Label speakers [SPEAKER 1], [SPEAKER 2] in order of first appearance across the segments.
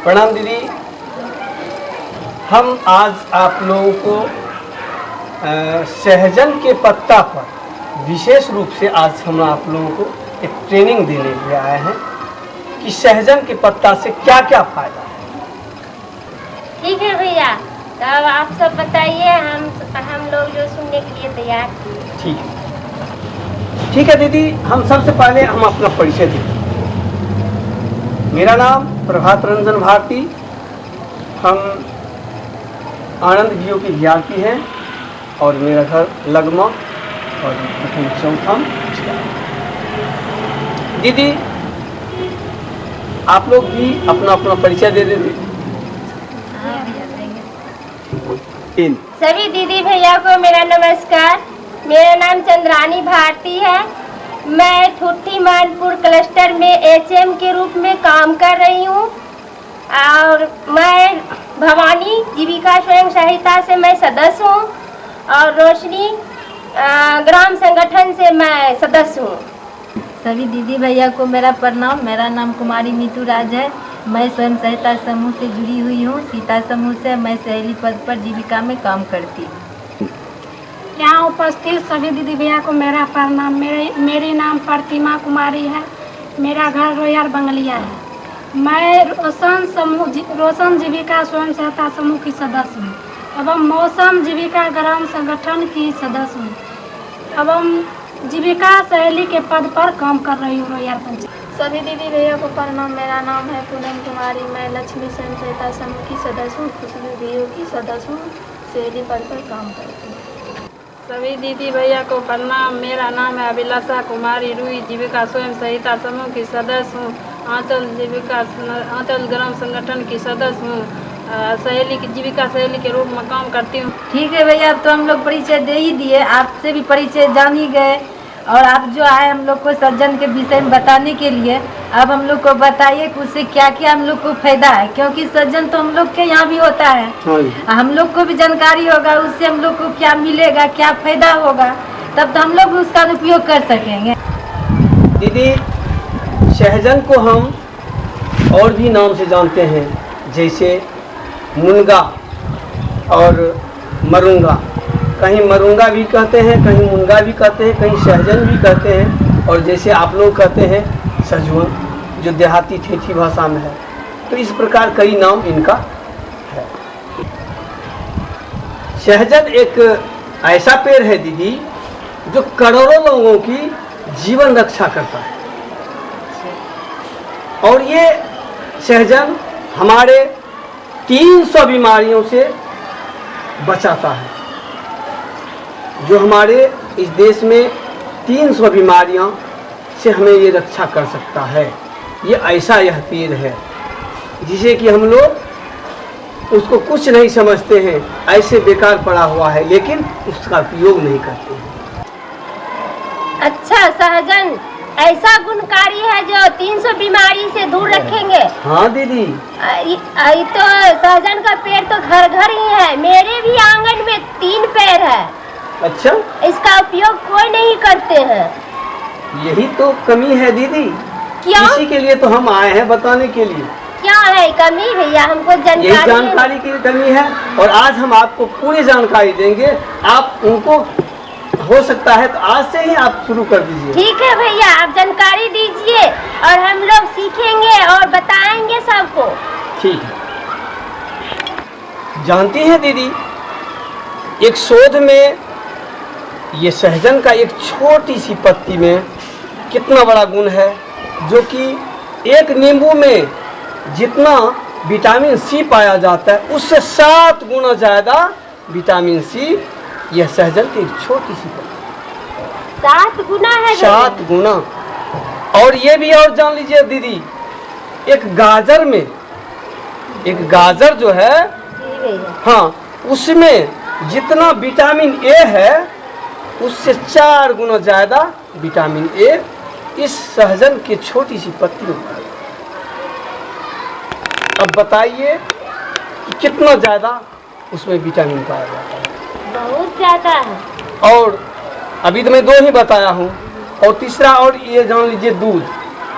[SPEAKER 1] प्रणाम दीदी। हम आज आप लोगों को सहजन के पत्ता पर विशेष रूप से आज हम आप लोगों को एक ट्रेनिंग देने के लिए आए हैं कि सहजन के पत्ता से क्या क्या फायदा है।
[SPEAKER 2] ठीक है भैया, तब आप सब बताइए, हम लोग जो सुनने के लिए तैयार हैं।
[SPEAKER 1] ठीक है दीदी, हम सबसे पहले हम अपना परिचय दें। मेरा नाम प्रभात रंजन भारती, हम आनंद जीओ के विद्यार्थी हैं और मेरा घर लगमा और चौथा। दीदी आप लोग भी अपना अपना परिचय दे देते।
[SPEAKER 2] सभी दीदी भैया को मेरा नमस्कार। मेरा नाम चंद्रानी भारती है। मैं ठुट्ठी मानपुर क्लस्टर में एचएम के रूप में काम कर रही हूँ और मैं भवानी जीविका स्वयं सहायता से मैं सदस्य हूँ और रोशनी ग्राम संगठन से मैं सदस्य हूँ।
[SPEAKER 3] सभी दीदी भैया को मेरा प्रणाम। मेरा नाम कुमारी नीतू राज है। मैं स्वयं सहायता समूह से जुड़ी हुई हूँ। सीता समूह से मैं सहेली पद पर जीविका में काम करती हूँ।
[SPEAKER 4] यहाँ उपस्थित सभी दीदी भैया को मेरा प्रणाम। मेरी नाम प्रतिमा कुमारी है। मेरा घर रोयार बंगलिया है। मैं रोशन जीविका स्वयं सहायता समूह की सदस्य हूँ एवं मौसम जीविका ग्राम संगठन की सदस्य हूँ एवं जीविका सहेली के पद पर काम कर रही हूँ रोयार पंचायत।
[SPEAKER 5] सभी दीदी भैया को प्रणाम। मेरा नाम है पूनम कुमारी। मैं लक्ष्मी स्वयं सहायता समूह की सदस्य हूँ, खुशबू बीओ की सदस्य हूँ, सहेली पद पर काम करती हूँ।
[SPEAKER 6] सभी दीदी भैया को प्रणाम। मेरा नाम है अभिलाषा कुमारी रूई, जीविका स्वयं सहायता समूह की सदस्य हूँ, आंचल ग्राम संगठन की सदस्य हूँ, सहेली की जीविका सहेली के रूप में काम करती हूँ।
[SPEAKER 3] ठीक है भैया, अब तो हम लोग परिचय दे ही दिए, आपसे भी परिचय जान ही गए और आप जो आए हम लोग को सज्जन के विषय में बताने के लिए। अब हम लोग को बताइए कि उससे क्या क्या हम लोग को फायदा है, क्योंकि सज्जन तो हम लोग के यहाँ भी होता है। हम लोग को भी जानकारी होगा उससे हम लोग को क्या मिलेगा, क्या फायदा होगा, तब तो हम लोग भी उसका उपयोग कर सकेंगे।
[SPEAKER 1] दीदी सहजन को हम और भी नाम से जानते हैं, जैसे मुनगा और मरुंगा। कहीं मरुंगा भी कहते हैं, कहीं मुनगा भी कहते हैं, कहीं सहजन भी कहते हैं और जैसे आप लोग कहते हैं सजवन, जो देहाती ठेठी भाषा में है। तो इस प्रकार कई नाम इनका है। सहजन एक ऐसा पेड़ है दीदी जो करोड़ों लोगों की जीवन रक्षा करता है और ये सहजन हमारे 300 बीमारियों से बचाता है। जो हमारे इस देश में 300 बीमारियां से हमें ये रक्षा कर सकता है। ये ऐसा यह पेड़ है जिसे कि हम लोग उसको कुछ नहीं समझते हैं, ऐसे बेकार पड़ा हुआ है, लेकिन उसका उपयोग नहीं करते हैं।
[SPEAKER 2] अच्छा, सहजन ऐसा गुणकारी है जो 300 बीमारी से दूर रखेंगे।
[SPEAKER 1] हाँ दीदी,
[SPEAKER 2] तो सहजन का पेड़ तो घर घर ही है। मेरे भी आंगन में 3 पेड़ है।
[SPEAKER 1] अच्छा,
[SPEAKER 2] इसका उपयोग कोई नहीं करते हैं।
[SPEAKER 1] यही तो कमी है दीदी।
[SPEAKER 2] क्या?
[SPEAKER 1] इसी के लिए तो हम आए हैं बताने के लिए।
[SPEAKER 2] क्या है कमी भैया, हमको
[SPEAKER 1] यही जानकारी की कमी है और आज हम आपको पूरी जानकारी देंगे। आप उनको हो सकता है तो आज से ही आप शुरू कर दीजिए।
[SPEAKER 2] ठीक है भैया, आप जानकारी दीजिए और हम लोग सीखेंगे और बताएंगे सबको।
[SPEAKER 1] ठीक है। जानती हैं दीदी, एक शोध में ये सहजन का एक छोटी सी पत्ती में कितना बड़ा गुण है, जो कि एक नींबू में जितना विटामिन सी पाया जाता है उससे 7 गुना ज़्यादा विटामिन सी यह सहजन की एक छोटी सी पत्ती।
[SPEAKER 2] 7 गुना है?
[SPEAKER 1] 7 गुना। और ये भी और जान लीजिए दीदी, एक गाजर में, एक गाजर जो है, हाँ, उसमें जितना विटामिन ए है उससे 4 गुना ज़्यादा विटामिन ए इस सहजन की छोटी सी पत्तियों में। अब बताइए कि कितना ज़्यादा उसमें विटामिन पाया जाता है।
[SPEAKER 2] बहुत ज़्यादा है।
[SPEAKER 1] और अभी तो मैं 2 ही बताया हूँ, और तीसरा और ये जान लीजिए दूध।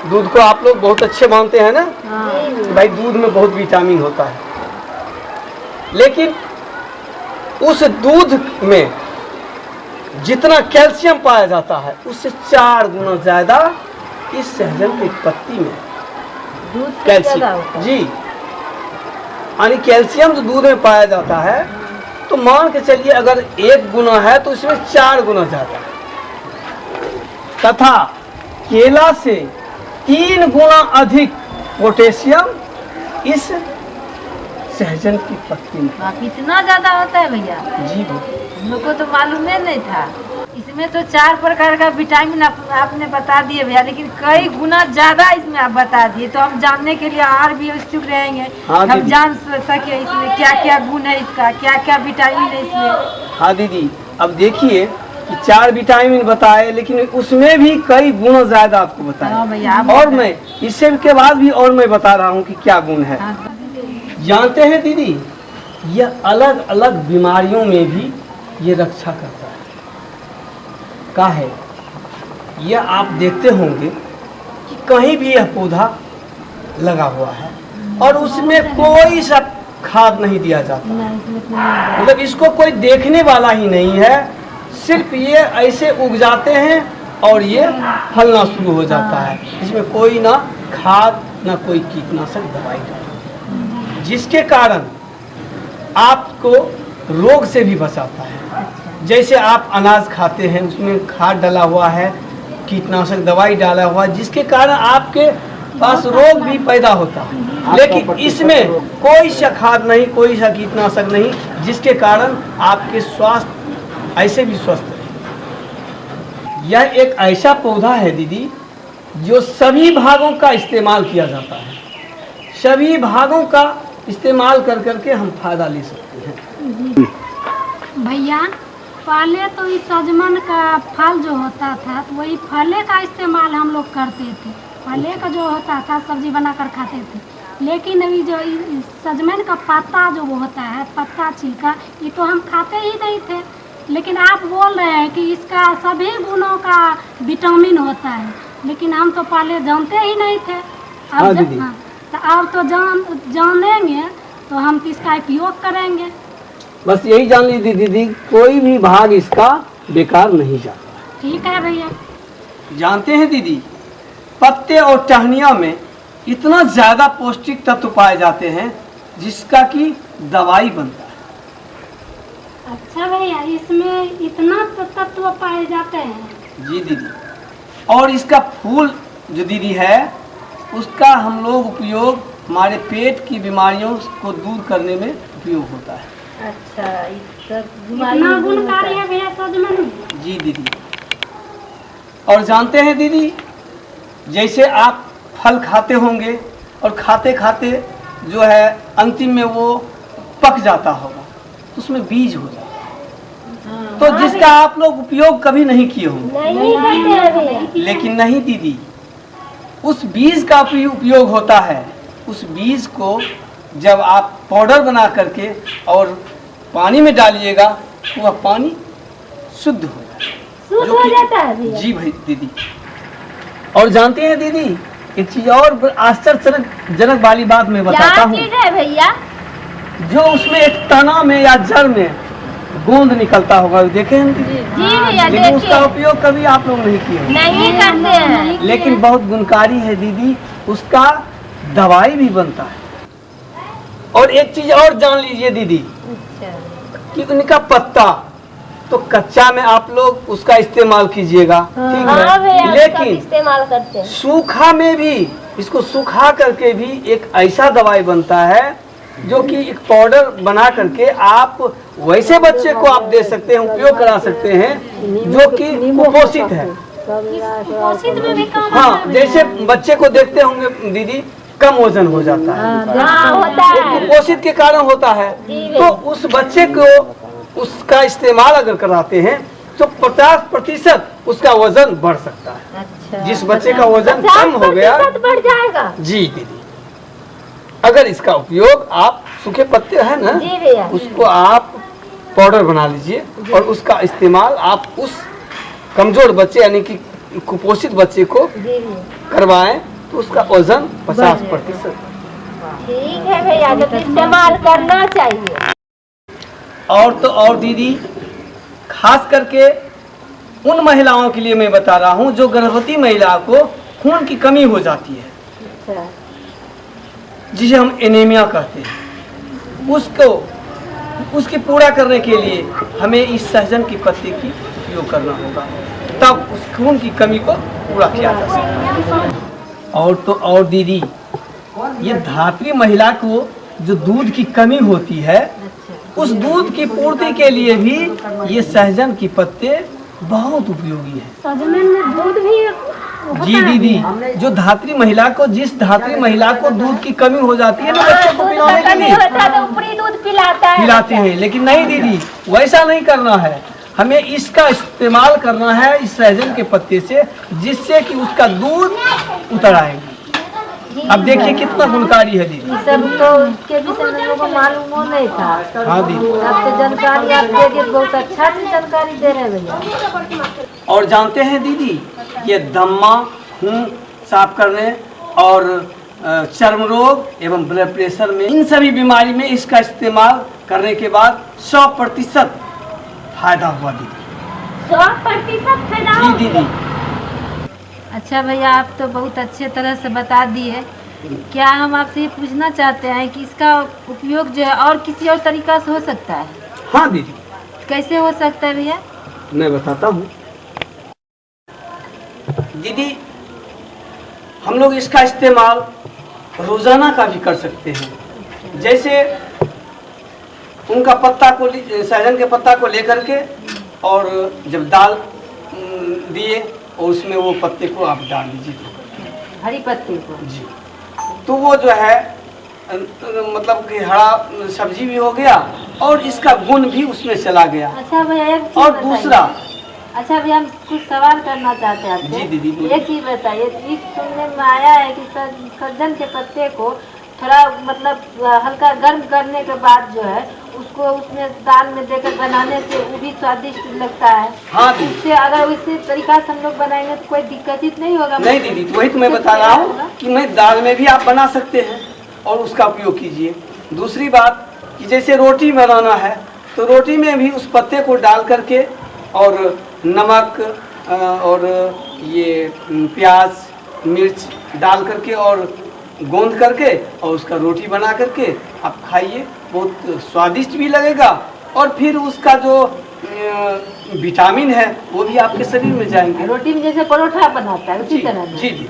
[SPEAKER 1] दूध को आप लोग बहुत अच्छे मानते हैं ना। भाई दूध में बहुत विटामिन होता है, लेकिन उस दूध में जितना कैल्शियम पाया जाता है उससे 4 गुना ज्यादा इस सहजन की पत्ती में
[SPEAKER 3] दूध से ज्यादा होता
[SPEAKER 1] कैल्शियम। जी, यानी कैल्शियम जो दूध में पाया जाता है, तो मान के चलिए अगर 1 गुना है तो इसमें 4 गुना ज्यादा है। तथा केला से 3 गुना अधिक पोटेशियम इस सहजन की पत्ती में।
[SPEAKER 3] हाँ, कितना ज्यादा होता है भैया?
[SPEAKER 1] जी भैया,
[SPEAKER 3] हम लोग को तो मालूम ही नहीं था। इसमें तो 4 प्रकार का विटामिन आपने बता दिए भैया, लेकिन कई गुना ज्यादा इसमें आप बता दिए, तो हम जानने के लिए और भी उत्सुक रहेंगे।
[SPEAKER 1] हाँ
[SPEAKER 3] हम
[SPEAKER 1] दीदी।
[SPEAKER 3] जान सके इसमें क्या क्या गुण है, इसका क्या क्या विटामिन है इसमें।
[SPEAKER 1] हाँ दीदी, अब देखिए कि 4 विटामिन बताए, लेकिन उसमें भी कई गुण ज्यादा आपको
[SPEAKER 3] हाँ
[SPEAKER 1] बताए।
[SPEAKER 3] भैया, आप
[SPEAKER 1] और
[SPEAKER 3] बताएं।
[SPEAKER 1] मैं इससे के बाद भी और मैं बता रहा हूँ कि क्या गुण है।
[SPEAKER 3] हाँ,
[SPEAKER 1] जानते हैं दीदी, यह अलग अलग बीमारियों में भी ये रक्षा करता है। का है, यह आप देखते होंगे कि कहीं भी यह पौधा लगा हुआ है और उसमें कोई सा खाद नहीं दिया जाता,
[SPEAKER 3] नहीं, इसमें तो नहीं
[SPEAKER 1] मतलब इसको कोई देखने वाला ही नहीं है, सिर्फ ये ऐसे उग जाते हैं और ये फलना शुरू हो जाता है। इसमें कोई ना खाद ना कोई कीटनाशक दवाई डालता, जिसके कारण आपको रोग से भी बचाता है। जैसे आप अनाज खाते हैं उसमें खाद डाला हुआ है, कीटनाशक दवाई डाला हुआ है, जिसके कारण आपके पास रोग भी पैदा होता है। लेकिन इसमें कोई सा खाद नहीं, कोई सा कीटनाशक नहीं, जिसके कारण आपके स्वास्थ्य ऐसे भी स्वस्थ रहे। यह एक ऐसा पौधा है दीदी जो सभी भागों का इस्तेमाल किया जाता है। सभी भागों का इस्तेमाल कर करके हम फायदा ले सकते हैं।
[SPEAKER 4] भैया पहले तो इस सजमन का फल जो होता था तो वही फले का इस्तेमाल हम लोग करते थे। फले का जो होता था सब्जी बनाकर खाते थे, लेकिन अभी जो इस सजमन का पत्ता जो वो होता है, पत्ता छिलका, ये तो हम खाते ही नहीं थे। लेकिन आप बोल रहे हैं कि इसका सभी गुणों का विटामिन होता है, लेकिन हम तो पहले जानते ही नहीं थे।
[SPEAKER 1] हाँ दीदी।
[SPEAKER 4] हाँ, तो अब तो जानेंगे तो हम इसका उपयोग करेंगे।
[SPEAKER 1] बस यही जान लीजिए दीदी, कोई भी भाग इसका बेकार नहीं जाता।
[SPEAKER 4] ठीक है भैया।
[SPEAKER 1] जानते हैं दीदी, पत्ते और टहनियाँ में इतना ज़्यादा पौष्टिक तत्व पाए जाते हैं जिसका कि दवाई बनता है।
[SPEAKER 4] अच्छा भैया, इसमें इतना तत्व पाए जाते हैं?
[SPEAKER 1] जी दीदी, और इसका फूल जो दीदी है उसका हम लोग उपयोग हमारे पेट की बीमारियों को दूर करने में उपयोग होता है।
[SPEAKER 3] अच्छा,
[SPEAKER 4] इतना गुणकारी है भैया सजमन?
[SPEAKER 1] जी दीदी। और जानते हैं दीदी, जैसे आप फल खाते होंगे और खाते खाते जो है अंतिम में वो पक जाता होगा, तो उसमें बीज हो जाता है, तो जिसका आप लोग उपयोग कभी नहीं किए होंगे।
[SPEAKER 2] नहीं करते हैं भैया।
[SPEAKER 1] लेकिन नहीं दीदी, उस बीज का भी उपयोग होता है। उस बीज को जब आप पाउडर बना करके और पानी में डालिएगा तो वह पानी शुद्ध हो
[SPEAKER 2] शुद्ध हो जाता है भैया।
[SPEAKER 1] जी भाई दीदी। और जानते हैं दीदी, एक चीज और आश्चर्यजनक वाली बात मैं बताता
[SPEAKER 2] क्या
[SPEAKER 1] हूँ।
[SPEAKER 2] चीज है भैया?
[SPEAKER 1] जो उसमें एक तना में या जड़ में गोंद निकलता होगा, देखे हैं दीदी?
[SPEAKER 2] जी भैया,
[SPEAKER 1] लेकिन उसका
[SPEAKER 2] देखिए
[SPEAKER 1] उपयोग कभी आप लोग नहीं किए होंगे।
[SPEAKER 2] नहीं करते हैं।
[SPEAKER 1] लेकिन बहुत गुणकारी है दीदी, उसका दवाई भी बनता है। और एक चीज और जान लीजिए दीदी कि उनका पत्ता तो कच्चा में आप लोग उसका इस्तेमाल कीजिएगा, ठीक
[SPEAKER 2] हाँ भैया,
[SPEAKER 1] है,
[SPEAKER 2] उसका
[SPEAKER 1] लेकिन
[SPEAKER 2] इस्तेमाल करते हैं।
[SPEAKER 1] सूखा में भी इसको सुखा करके भी एक ऐसा दवाई बनता है जो कि एक पाउडर बना करके आप वैसे बच्चे को आप दे सकते हैं, उपयोग करा सकते हैं जो कि कुपोषित है।
[SPEAKER 4] कुपोषित में भी काम
[SPEAKER 1] हाँ,
[SPEAKER 4] आता है भैया।
[SPEAKER 1] जैसे बच्चे को देखते होंगे दीदी, कम वजन हो जाता है,
[SPEAKER 2] हाँ होता
[SPEAKER 1] वो
[SPEAKER 2] है।
[SPEAKER 1] कुपोषित के कारण होता है। तो उस बच्चे को उसका इस्तेमाल अगर कराते हैं तो 50% उसका वजन बढ़ सकता है।
[SPEAKER 3] अच्छा,
[SPEAKER 1] जिस बच्चे का वजन कम हो गया,
[SPEAKER 2] 50% बढ़ जाएगा।
[SPEAKER 1] जी दीदी, अगर इसका उपयोग आप सूखे पत्ते हैं ना,
[SPEAKER 2] जी भैया।
[SPEAKER 1] उसको आप पाउडर बना लीजिए और उसका इस्तेमाल आप उस कमजोर बच्चे यानी कि कुपोषित बच्चे को करवाएं तो उसका वजन 50%।
[SPEAKER 2] ठीक है भैया, तो इस्तेमाल करना चाहिए।
[SPEAKER 1] और तो और दीदी, खास करके उन महिलाओं के लिए मैं बता रहा हूँ जो गर्भवती महिला को खून की कमी हो जाती है, जिसे हम एनीमिया कहते हैं, उसकी पूरा करने के लिए हमें इस सहजन की पत्ते की उपयोग करना होगा, तब उस खून की कमी को पूरा किया जा सकता है। और तो और दीदी, ये धात्री महिला को जो दूध की कमी होती है, उस दूध की पूर्ति के लिए भी ये सहजन की पत्ते बहुत उपयोगी है।
[SPEAKER 4] सजमन में दूध भी
[SPEAKER 1] जी दीदी, जो धात्री महिला को, जिस धात्री महिला को दूध की कमी हो जाती है ना बच्चे को पिलाने के लिए,
[SPEAKER 2] तो ऊपरी दूध पिलाते
[SPEAKER 1] हैं, लेकिन नहीं दीदी, वैसा नहीं करना है। हमें इसका इस्तेमाल करना है इस सहजन के पत्ते से, जिससे कि उसका दूध उतर आएगा। अब देखिए कितना गुणकारी है दीदी।
[SPEAKER 3] सब तो उसके विषय में लोगों को मालूम नहीं था।
[SPEAKER 1] हाँ दीदी,
[SPEAKER 3] आपसे जानकारी आप दे दिए, बहुत अच्छा से जानकारी दे रहे हैं भैया।
[SPEAKER 1] और जानते हैं दीदी, ये दम्मा, खून साफ करने और चर्म रोग एवं ब्लड प्रेशर में, इन सभी बीमारी में इसका इस्तेमाल करने के बाद 100% फायदा हुआ दीदी।
[SPEAKER 2] 100% फायदा
[SPEAKER 1] जी दीदी।
[SPEAKER 3] अच्छा भैया, आप तो बहुत अच्छे तरह से बता दिए। क्या हम आपसे ये पूछना चाहते हैं कि इसका उपयोग जो है और किसी और तरीका से हो सकता है?
[SPEAKER 1] हाँ दीदी।
[SPEAKER 3] कैसे हो सकता है भैया?
[SPEAKER 1] मैं बताता हूँ दीदी। हम लोग इसका इस्तेमाल रोजाना का भी कर सकते हैं। जैसे उनका पत्ता को, सहजन के पत्ता को लेकर के, और जब दाल दिए और उसमें वो पत्ते को आप डाल दीजिए,
[SPEAKER 3] हरी पत्ते को
[SPEAKER 1] जी, तो वो जो है मतलब कि हरा सब्जी भी हो गया और इसका गुण भी उसमें चला गया।
[SPEAKER 3] अच्छा भैया, एक चीज
[SPEAKER 1] और
[SPEAKER 3] बताइए।
[SPEAKER 1] दूसरा,
[SPEAKER 3] अच्छा भैया, हम कुछ सवाल करना चाहते हैं आपसे।
[SPEAKER 1] जी दीदी, बोलिए।
[SPEAKER 3] एक चीज बताइए, इस सुनने में आया है कि सहजन के पत्ते को थोड़ा मतलब हल्का गर्म करने के बाद जो है उसको उसमें दाल में देकर बनाने से वो भी स्वादिष्ट लगता है।
[SPEAKER 1] हाँ दीदी।
[SPEAKER 3] इससे अगर इसी तरीका से हम लोग बनाएंगे तो कोई दिक्कत ही नहीं होगा।
[SPEAKER 1] नहीं दीदी, वही तो मैं बता रहा हूँ कि मैं दाल में भी आप बना सकते हैं और उसका उपयोग कीजिए। दूसरी बात कि जैसे रोटी बनाना है तो रोटी में भी उस पत्ते को डाल करके और नमक और ये प्याज मिर्च डाल करके और गोंद करके और उसका रोटी बना करके आप खाइए, बहुत स्वादिष्ट भी लगेगा और फिर उसका जो विटामिन है वो भी आपके शरीर में जाएंगे।
[SPEAKER 3] रोटी में जैसे परोठा बनाता है उसी तरह
[SPEAKER 1] जी जी।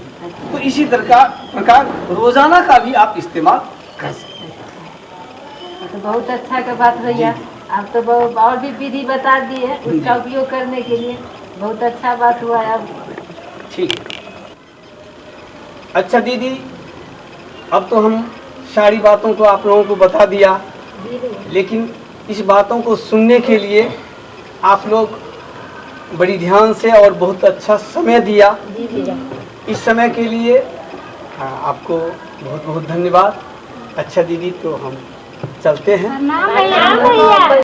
[SPEAKER 1] तो इसी प्रकार रोजाना का भी आप इस्तेमाल कर सकते हैं।
[SPEAKER 3] तो बहुत अच्छा का बात भैया, आप तो और भी विधि बता दी है उसका उपयोग करने के लिए। बहुत अच्छा बात हुआ है। अब
[SPEAKER 1] ठीक है। अच्छा दीदी, अब तो हम सारी बातों को आप लोगों को बता दिया, लेकिन इस बातों को सुनने के लिए आप लोग बड़ी ध्यान से और बहुत अच्छा समय दिया। इस समय के लिए आपको बहुत बहुत धन्यवाद। अच्छा दीदी, तो हम चलते हैं।
[SPEAKER 4] नाम भैया।